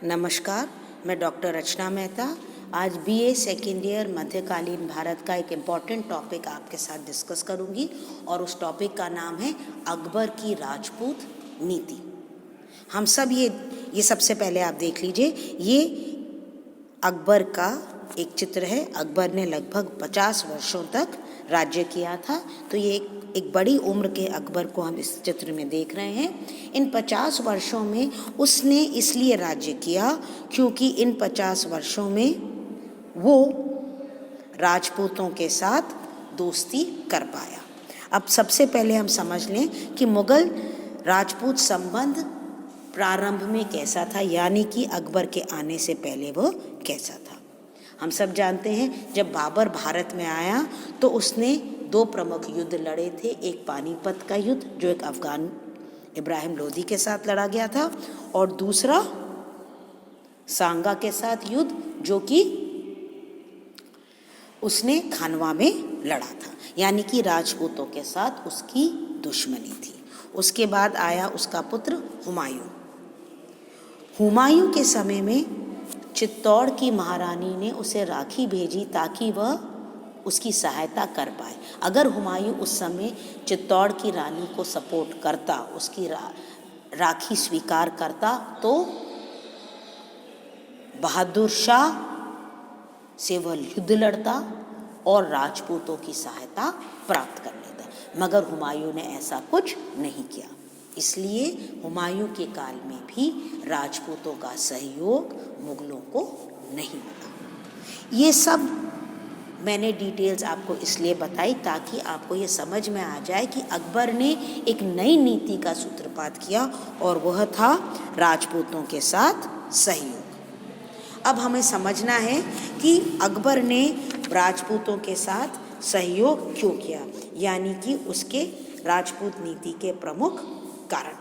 नमस्कार, मैं डॉक्टर रचना मेहता आज बीए सेकेंड ईयर मध्यकालीन भारत का एक इम्पॉर्टेंट टॉपिक आपके साथ डिस्कस करूंगी और उस टॉपिक का नाम है अकबर की राजपूत नीति। हम सब ये सबसे पहले आप देख लीजिए, ये अकबर का एक चित्र है। अकबर ने लगभग 50 वर्षों तक राज्य किया था, तो ये एक बड़ी उम्र के अकबर को हम इस चित्र में देख रहे हैं। इन 50 वर्षों में उसने इसलिए राज्य किया क्योंकि इन 50 वर्षों में वो राजपूतों के साथ दोस्ती कर पाया। अब सबसे पहले हम समझ लें कि मुगल राजपूत संबंध प्रारंभ में कैसा था, यानी कि अकबर के आने से पहले वो कैसा था। हम सब जानते हैं, जब बाबर भारत में आया तो उसने 2 प्रमुख युद्ध लड़े थे। एक पानीपत का युद्ध जो एक अफगान इब्राहिम लोदी के साथ लड़ा गया था, और दूसरा सांगा के साथ युद्ध जो कि उसने खानवा में लड़ा था, यानी कि राजपूतों के साथ उसकी दुश्मनी थी। उसके बाद आया उसका पुत्र हुमायूं। हुमायूं के समय में चित्तौड़ की महारानी ने उसे राखी भेजी ताकि वह उसकी सहायता कर पाए। अगर हुमायूं उस समय चित्तौड़ की रानी को सपोर्ट करता, उसकी राखी स्वीकार करता, तो बहादुर शाह से वह युद्ध लड़ता और राजपूतों की सहायता प्राप्त कर लेता। मगर हुमायूं ने ऐसा कुछ नहीं किया, इसलिए हुमायूं के काल में भी राजपूतों का सहयोग मुगलों को नहीं मिला। ये सब मैंने डिटेल्स आपको इसलिए बताई ताकि आपको ये समझ में आ जाए कि अकबर ने एक नई नीति का सूत्रपात किया और वह था राजपूतों के साथ सहयोग। अब हमें समझना है कि अकबर ने राजपूतों के साथ सहयोग क्यों किया, यानी कि उसके राजपूत नीति के प्रमुख कारण।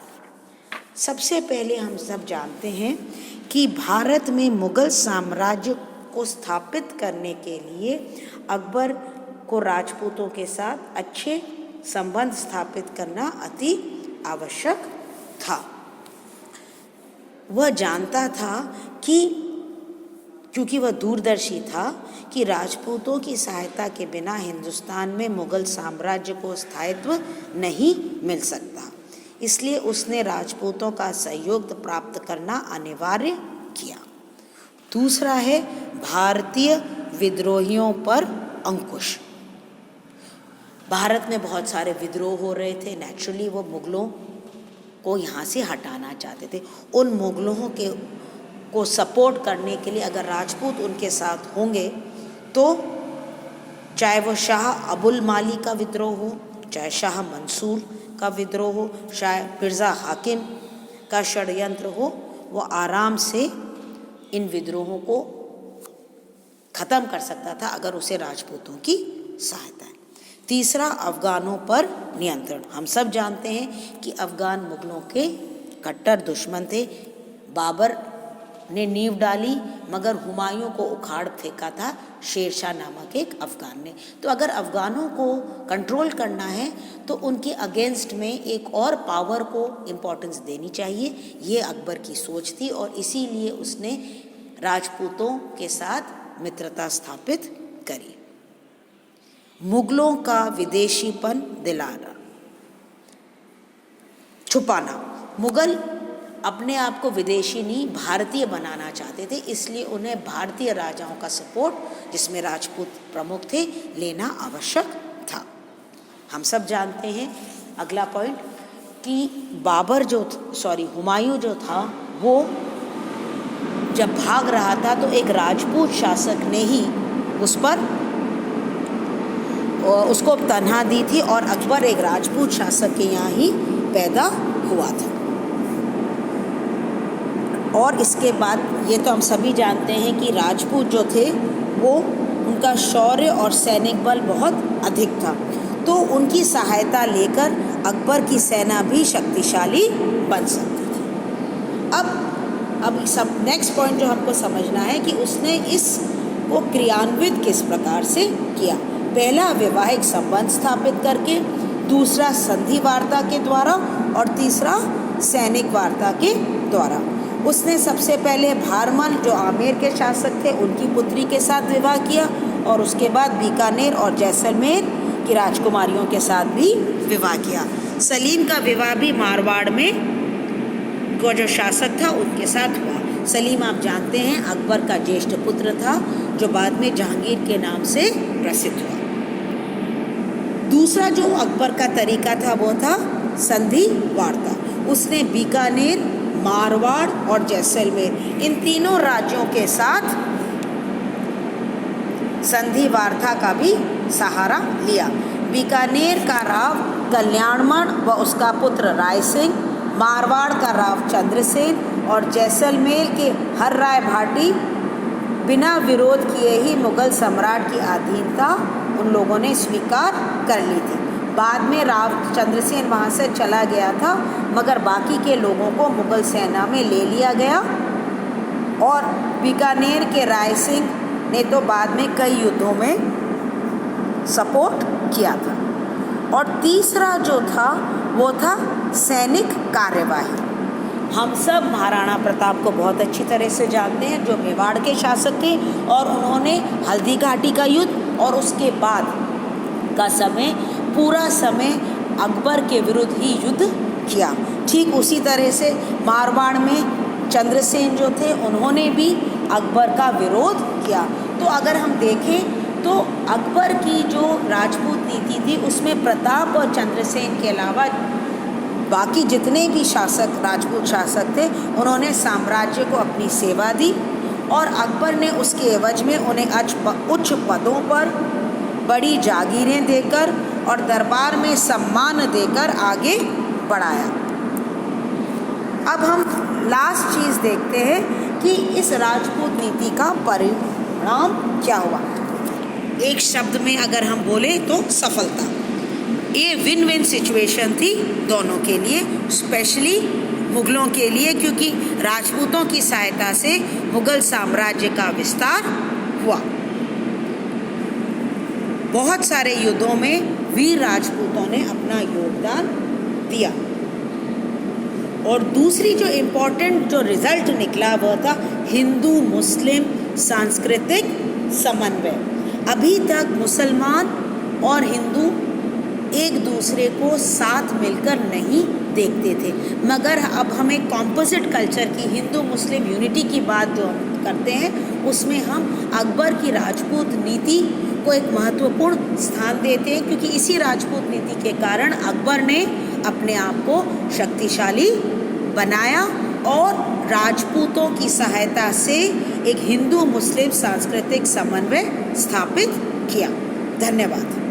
सबसे पहले हम सब जानते हैं कि भारत में मुगल साम्राज्य को स्थापित करने के लिए अकबर को राजपूतों के साथ अच्छे संबंध स्थापित करना अति आवश्यक था। वह जानता था कि क्योंकि वह दूरदर्शी था कि राजपूतों की सहायता के बिना हिंदुस्तान में मुगल साम्राज्य को स्थायित्व नहीं मिल सकता, इसलिए उसने राजपूतों का सहयोग प्राप्त करना अनिवार्य किया। दूसरा है भारतीय विद्रोहियों पर अंकुश। भारत में बहुत सारे विद्रोह हो रहे थे, नेचुरली वो मुगलों को यहाँ से हटाना चाहते थे। उन मुगलों को सपोर्ट करने के लिए अगर राजपूत उनके साथ होंगे तो चाहे वो शाह अबुल माली का विद्रोह हो, चाहे शाह मंसूर का विद्रोह हो, चाहे मिर्ज़ा हाकिम का षड्यंत्र हो, वो आराम से इन विद्रोहों को ख़त्म कर सकता था अगर उसे राजपूतों की सहायता है। तीसरा, अफ़गानों पर नियंत्रण। हम सब जानते हैं कि अफ़गान मुगलों के कट्टर दुश्मन थे। बाबर ने नींव डाली, मगर हुमायूं को उखाड़ फेंका था शेरशाह नामक एक अफ़गान ने। तो अगर अफ़गानों को कंट्रोल करना है तो उनके अगेंस्ट में एक और पावर को इम्पोर्टेंस देनी चाहिए। ये अकबर की सोच थी और इसीलिए उसने राजपूतों के साथ मित्रता स्थापित करी। मुगलों का विदेशीपन दिलाना, छुपाना। मुगल अपने आप को विदेशी नहीं भारतीय बनाना चाहते थे, इसलिए उन्हें भारतीय राजाओं का सपोर्ट, जिसमें राजपूत प्रमुख थे, लेना आवश्यक था। हम सब जानते हैं अगला पॉइंट कि हुमायूं जो था वो जब भाग रहा था तो एक राजपूत शासक ने ही उसको तनहा दी थी और अकबर एक राजपूत शासक के यहाँ ही पैदा हुआ था। और इसके बाद ये तो हम सभी जानते हैं कि राजपूत जो थे वो उनका शौर्य और सैनिक बल बहुत अधिक था, तो उनकी सहायता लेकर अकबर की सेना भी शक्तिशाली बन सकती थी। अब सब नेक्स्ट पॉइंट जो हमको समझना है कि उसने इसको क्रियान्वित किस प्रकार से किया। पहला, वैवाहिक संबंध स्थापित करके, दूसरा संधि वार्ता के द्वारा और तीसरा सैनिक वार्ता के द्वारा। उसने सबसे पहले भारमल जो आमेर के शासक थे उनकी पुत्री के साथ विवाह किया और उसके बाद बीकानेर और जैसलमेर की राजकुमारियों के साथ भी विवाह किया। सलीम का विवाह भी मारवाड़ में वो जो शासक था उनके साथ हुआ। सलीम आप जानते हैं अकबर का ज्येष्ठ पुत्र था जो बाद में जहांगीर के नाम से प्रसिद्ध हुआ। दूसरा जो अकबर का तरीका था वो था संधि वार्ता। उसने बीकानेर, मारवाड़ और जैसलमेर इन तीनों राज्यों के साथ संधि वार्ता का भी सहारा लिया। बीकानेर का राव कल्याणमल व उसका पुत्र राय सिंह, मारवाड़ का राव चंद्रसेन और जैसलमेर के हर राय भाटी बिना विरोध किए ही मुगल सम्राट की अधीनता उन लोगों ने स्वीकार कर ली थी। बाद में राव चंद्रसेन वहाँ से चला गया था मगर बाकी के लोगों को मुगल सेना में ले लिया गया और बीकानेर के राय सिंह ने तो बाद में कई युद्धों में सपोर्ट किया था। और तीसरा जो था वो था सैनिक कार्यवाही। हम सब महाराणा प्रताप को बहुत अच्छी तरह से जानते हैं जो मेवाड़ के शासक थे और उन्होंने हल्दी घाटी का युद्ध और उसके बाद का समय पूरा समय अकबर के विरुद्ध ही युद्ध किया। ठीक उसी तरह से मारवाड़ में चंद्रसेन जो थे उन्होंने भी अकबर का विरोध किया। तो अगर हम देखें तो अकबर की जो राजपूत नीति थी उसमें प्रताप और चंद्रसेन के अलावा बाकी जितने भी शासक राजपूत शासक थे उन्होंने साम्राज्य को अपनी सेवा दी और अकबर ने उसके एवज में उन्हें उच्च पदों पर बड़ी जागीरें देकर और दरबार में सम्मान देकर आगे बढ़ाया। अब हम लास्ट चीज़ देखते हैं कि इस राजपूत नीति का परिणाम क्या हुआ। एक शब्द में अगर हम बोले तो सफलता। ये विन विन सिचुएशन थी दोनों के लिए, स्पेशली मुगलों के लिए, क्योंकि राजपूतों की सहायता से मुगल साम्राज्य का विस्तार हुआ। बहुत सारे युद्धों में वीर राजपूतों ने अपना योगदान दिया। और दूसरी जो इम्पोर्टेंट जो रिजल्ट निकला वह था हिंदू मुस्लिम सांस्कृतिक समन्वय। अभी तक मुसलमान और हिंदू एक दूसरे को साथ मिलकर नहीं देखते थे, मगर अब हमें कॉम्पोजिट कल्चर की हिंदू मुस्लिम यूनिटी की बात जो करते हैं उसमें हम अकबर की राजपूत नीति को एक महत्वपूर्ण स्थान देते हैं, क्योंकि इसी राजपूत नीति के कारण अकबर ने अपने आप को शक्तिशाली बनाया और राजपूतों की सहायता से एक हिंदू मुस्लिम सांस्कृतिक समन्वय स्थापित किया। धन्यवाद।